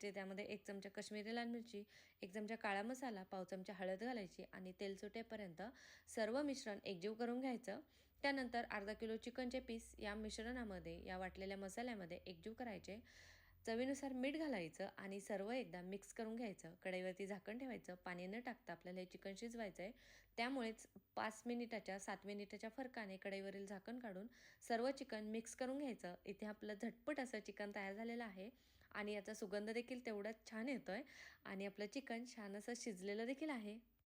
घ्यायचे. त्यामध्ये 1 चमचा काश्मीरी लाल मिरची, 1 चमचा काळा मसाला, पाव चमचा हळद घालायची आणि तेल सुटेपर्यंत सर्व मिश्रण एकजीव करून घ्यायचं. त्यानंतर अर्धा किलो चिकनचे पीस या मिश्रणामध्ये, या वाटलेल्या मसाल्यामध्ये एकजीव करायचे. चवीनुसार मीठ घालायचं आणि सर्व एकदा मिक्स करून घ्यायचं. कढईवरती झाकण ठेवायचं. पाणी न टाकता आपल्याला हे चिकन शिजवायचं आहे. त्यामुळेच 5 मिनिटाच्या 7 मिनिटाच्या फरकाने कढईवरील झाकण काढून सर्व चिकन मिक्स करून घ्यायचं. इथे आपलं झटपट असं चिकन तयार झालेलं आहे आणि याचा सुगंध देखील तेवढाच छान येतोय आणि आपलं चिकन छान असं शिजलेलं देखील आहे.